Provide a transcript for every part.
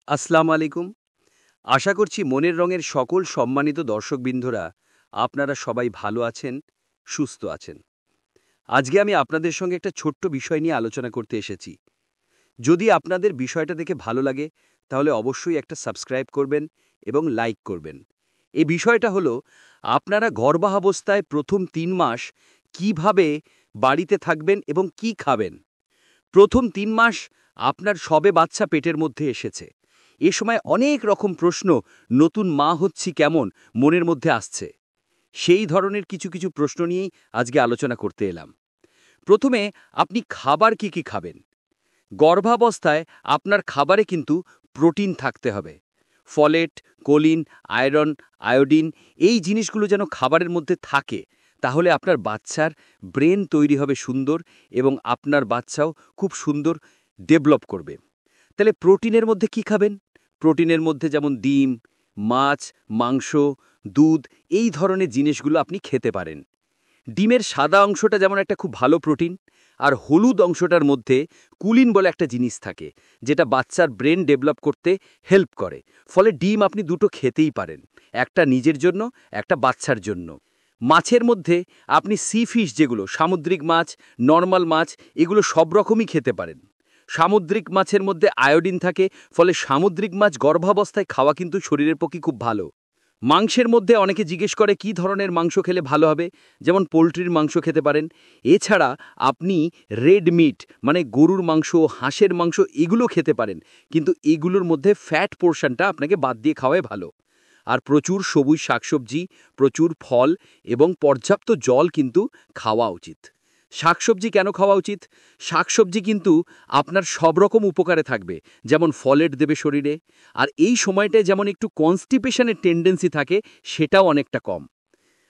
আসসালামু আলাইকুম। আশা করছি মনের রঙের সকল সম্মানিত দর্শকবৃন্দরা আপনারা সবাই ভালো আছেন, সুস্থ আছেন। আজকে আমি আপনাদের সঙ্গে একটা ছোট্ট বিষয় নিয়ে আলোচনা করতে এসেছি। যদি আপনাদের বিষয়টা দেখে ভালো লাগে তাহলে অবশ্যই একটা সাবস্ক্রাইব করবেন এবং লাইক করবেন। এই বিষয়টা হলো আপনারা গর্ভাবস্থায় প্রথম ৩ মাস কিভাবে বাড়িতে থাকবেন এবং কি খাবেন। প্রথম ৩ মাস আপনার সবে বাচ্চা পেটের মধ্যে এসেছে। এ সময় অনেক রকম প্রশ্ন নতুন মা হচ্ছি কেমন মনের মধ্যে আসছে। সেই ধরনের কিছু কিছু প্রশ্ন নিয়েই আজকে আলোচনা করতে এলাম। প্রথমে আপনি খাবার কি খাবেন? গর্ভাবস্থায় আপনার খাবারে কিন্তু প্রোটিন থাকতে হবে। ফলেট, কোলিন, আয়রন, আয়োডিন এই জিনিসগুলো যেন খাবারের মধ্যে থাকে, তাহলে আপনার বাচ্চার ব্রেন তৈরি হবে সুন্দর এবং আপনার বাচ্চাও খুব সুন্দর ডেভেলপ করবে। তাহলে প্রোটিনের মধ্যে কি খাবেন? প্রোটিনের মধ্যে যেমন ডিম, মাছ, মাংস, দুধ এই ধরনের জিনিসগুলো আপনি খেতে পারেন। ডিমের সাদা অংশটা যেমন একটা খুব ভালো প্রোটিন, আর হলুদ অংশটার মধ্যে কুলিন বলে একটা জিনিস থাকে, যেটা বাচ্চার ব্রেন ডেভেলপ করতে হেল্প করে। ফলে ডিম আপনি দুটো খেতেই পারেন, একটা নিজের জন্য, একটা বাচ্চার জন্য। মাছের মধ্যে আপনি সি ফিশ, যেগুলো সামুদ্রিক মাছ, নর্মাল মাছ, এগুলো সব রকমই খেতে পারেন। সামুদ্রিক মাছের মধ্যে আয়োডিন থাকে, ফলে সামুদ্রিক মাছ গর্ভাবস্থায় খাওয়া কিন্তু শরীরের পক্ষে খুব ভালো। মাংসের মধ্যে অনেকে জিজ্ঞেস করে কী ধরনের মাংস খেলে ভালো হবে, যেমন পোলট্রির মাংস খেতে পারেন। এছাড়া আপনি রেড মিট মানে গরুর মাংস, হাঁসের মাংস এগুলো খেতে পারেন, কিন্তু এগুলোর মধ্যে ফ্যাট পোর্শনটা আপনাকে বাদ দিয়ে খাওয়াই ভালো। আর প্রচুর সবুজ শাকসবজি, প্রচুর ফল এবং পর্যাপ্ত জল কিন্তু খাওয়া উচিত। শাকসবজি কেন খাওয়া উচিত? শাকসবজি কিন্তু আপনার সব রকম উপকারে থাকবে, যেমন ফলেট দেবে শরীরে, আর এই সময়টায় যেমন একটু কনস্টিপেশনের টেন্ডেন্সি থাকে সেটাও অনেকটা কম।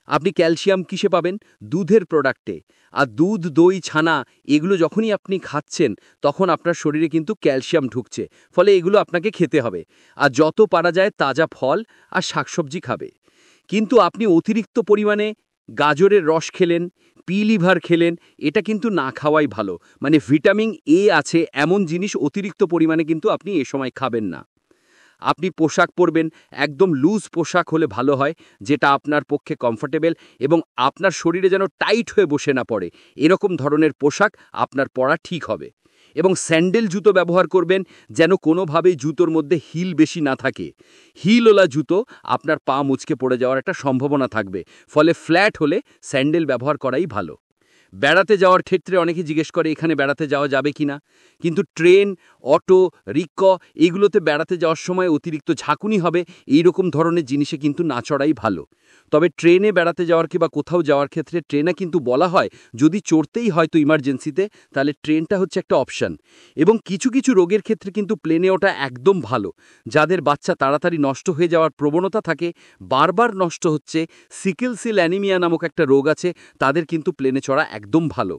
আপনি ক্যালসিয়াম কিসে পাবেন? দুধের প্রোডাক্টে। আর দুধ, দই, ছানা এগুলো যখনই আপনি খাচ্ছেন তখন আপনার শরীরে কিন্তু ক্যালসিয়াম ঢুকছে, ফলে এগুলো আপনাকে খেতে হবে। আর যত পারা যায় তাজা ফল আর শাকসবজি খাবে। কিন্তু আপনি অতিরিক্ত পরিমাণে গাজরের রস খেলেন, পি লিভার খেলেন, এটা কিন্তু না খাওয়াই ভালো। মানে ভিটামিন এ আছে এমন জিনিস অতিরিক্ত পরিমাণে কিন্তু আপনি এ সময় খাবেন না। আপনি পোশাক পরবেন, একদম লুজ পোশাক হলে ভালো হয়, যেটা আপনার পক্ষে কমফোর্টেবল এবং আপনার শরীরে যেন টাইট হয়ে বসে না পড়ে, এরকম ধরনের পোশাক আপনার পরা ঠিক হবে। এবং স্যান্ডেল জুতো ব্যবহার করবেন, যেন কোনোভাবেই জুতোর মধ্যে হিল বেশি না থাকে। হিলওয়ালা জুতো আপনার পা মুচকে পড়ে যাওয়ার একটা সম্ভাবনা থাকবে, ফলে ফ্ল্যাট হলে স্যান্ডেল ব্যবহার করাই ভালো। বেড়াতে যাওয়ার ক্ষেত্রে অনেকে জিজ্ঞেস করে এখানে বেড়াতে যাওয়া যাবে কিনা, কিন্তু ট্রেন, অটো, রিক্সা এগুলোতে বেড়াতে যাওয়ার সময় অতিরিক্ত ঝাঁকুনি হবে, এই রকম ধরনের জিনিসে কিন্তু না চড়াই ভালো। তবে ট্রেনে বেড়াতে যাওয়ার কিংবা কোথাও যাওয়ার ক্ষেত্রে ট্রেনে কিন্তু বলা হয় যদি চড়তেই হয় তো ইমার্জেন্সিতে, তাহলে ট্রেনটা হচ্ছে একটা অপশান। এবং কিছু কিছু রোগের ক্ষেত্রে কিন্তু প্লেনে ওটা একদম ভালো। যাদের বাচ্চা তাড়াতাড়ি নষ্ট হয়ে যাওয়ার প্রবণতা থাকে, বারবার নষ্ট হচ্ছে, সিকেল সেল অ্যানিমিয়া নামক একটা রোগ আছে, তাদের কিন্তু প্লেনে চড়া একদম ভালো।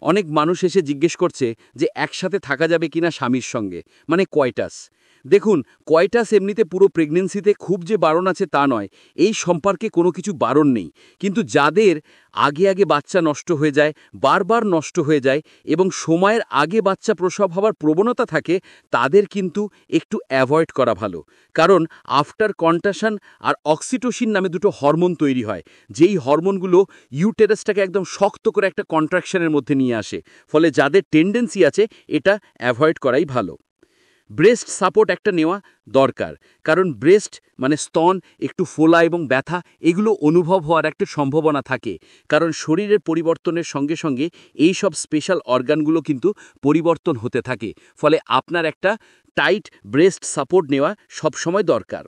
অনেক মানুষ এসে জিজ্ঞেস করছে যে একসাথে থাকা যাবে কিনা স্বামীর সঙ্গে, মানে কয়টাস। দেখুন, কয়টাস এমনিতে পুরো প্রেগনেন্সিতে খুব যে বারণ আছে তা নয়, এই সম্পর্কে কোনো কিছু বারণ নেই। কিন্তু যাদের আগে আগে বাচ্চা নষ্ট হয়ে যায়, বারবার নষ্ট হয়ে যায় এবং সময়ের আগে বাচ্চা প্রসব হওয়ার প্রবণতা থাকে, তাদের কিন্তু একটু অ্যাভয়েড করা ভালো। কারণ আফটার কন্ট্রাকশন আর অক্সিটোসিন নামে দুটো হরমোন তৈরি হয়, যেই হরমোনগুলো ইউটেরাসটাকে একদম শক্ত করে একটা কন্ট্রাকশনের মধ্যে নিয়ে আসে। ফলে যাদের টেন্ডেন্সি আছে এটা অ্যাভয়েড করাই ভালো। ব্রেস্ট সাপোর্ট একটা নেওয়া দরকার, কারণ ব্রেস্ট মানে স্তন একটু ফোলা এবং ব্যথা এগুলো অনুভব হওয়ার একটা সম্ভাবনা থাকে, কারণ শরীরের পরিবর্তনের সঙ্গে সঙ্গে এই সব স্পেশাল অর্গানগুলো কিন্তু পরিবর্তন হতে থাকে। ফলে আপনার একটা টাইট ব্রেস্ট সাপোর্ট নেওয়া সবসময় দরকার।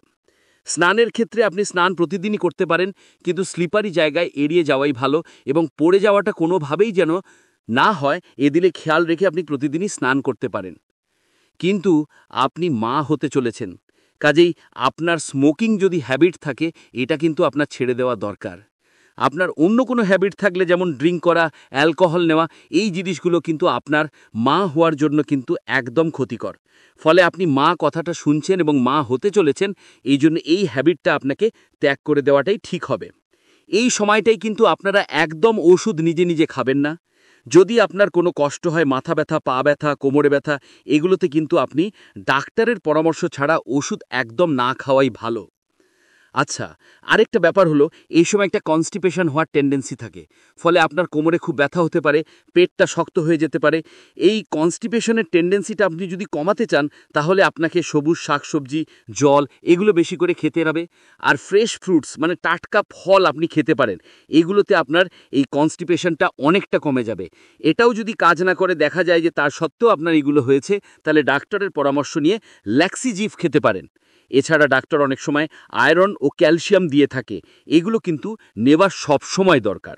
স্নানের ক্ষেত্রে আপনি স্নান প্রতিদিনই করতে পারেন, কিন্তু স্লিপারি জায়গায় এড়িয়ে যাওয়াই ভালো এবং পড়ে যাওয়াটা কোনোভাবেই যেন না হয় এদিকে খেয়াল রেখে আপনি প্রতিদিনই স্নান করতে পারেন। কিন্তু আপনি মা হতে চলেছেন, কাজেই আপনার স্মোকিং যদি হ্যাবিট থাকে এটা কিন্তু আপনার ছেড়ে দেওয়া দরকার। আপনার অন্য কোনো হ্যাবিট থাকলে, যেমন ড্রিঙ্ক করা, অ্যালকোহল নেওয়া, এই জিনিসগুলো কিন্তু আপনার মা হওয়ার জন্য কিন্তু একদম ক্ষতিকর। ফলে আপনি মা কথাটা শুনছেন এবং মা হতে চলেছেন, এই জন্য এই হ্যাবিটটা আপনাকে ত্যাগ করে দেওয়াটাই ঠিক হবে। এই সময়টাই কিন্তু আপনারা একদম ওষুধ নিজে নিজে খাবেন না। যদি আপনার কোনো কষ্ট হয়, মাথা ব্যথা, পা ব্যথা, কোমরে ব্যথা, এগুলোতে কিন্তু আপনি ডাক্তারের পরামর্শ ছাড়া ওষুধ একদম না খাওয়াই ভালো। আচ্ছা, আরেকটা ব্যাপার হলো, এই সময় একটা কনস্টিপেশন হওয়ার টেন্ডেন্সি থাকে। ফলে আপনার কোমরে খুব ব্যথা হতে পারে, পেটটা শক্ত হয়ে যেতে পারে। এই কনস্টিপেশনের টেন্ডেন্সিটা আপনি যদি কমাতে চান, তাহলে আপনাকে সবুজ শাকসবজি, জল এগুলো বেশি করে খেতে হবে। আর ফ্রেশ ফ্রুটস মানে টাটকা ফল আপনি খেতে পারেন। এগুলোতে আপনার এই কনস্টিপেশনটা অনেকটা কমে যাবে। এটাও যদি কাজ না করে, দেখা যায় যে তার সত্ত্বেও আপনার এগুলো হয়েছে, তাহলে ডাক্তারের পরামর্শ নিয়ে ল্যাক্সিজিভ খেতে পারেন। এছাড়া ডাক্তার অনেক সময় আয়রন ও ক্যালসিয়াম দিয়ে থাকে, এগুলো কিন্তু নেওয়া সবসময় দরকার।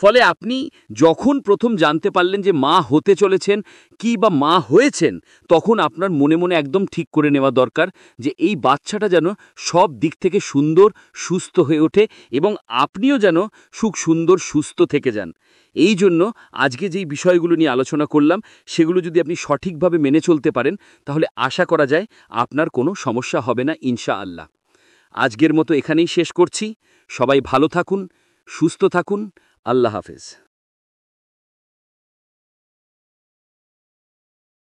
ফলে আপনি যখন প্রথম জানতে পারলেন যে মা হতে চলেছেন কি বা মা হয়েছেন, তখন আপনার মনে মনে একদম ঠিক করে নেওয়া দরকার যে এই বাচ্চাটা যেন সব দিক থেকে সুন্দর, সুস্থ হয়ে ওঠে এবং আপনিও যেন সুন্দর সুস্থ থেকে যান। এই জন্য আজকে যেই বিষয়গুলো নিয়ে আলোচনা করলাম, সেগুলো যদি আপনি সঠিকভাবে মেনে চলতে পারেন, তাহলে আশা করা যায় আপনার কোনো সমস্যা হবে না ইনশাআল্লাহ। আজকের মতো এখানেই শেষ করছি। সবাই ভালো থাকুন, সুস্থ থাকুন। আল্লাহ হাফেজ।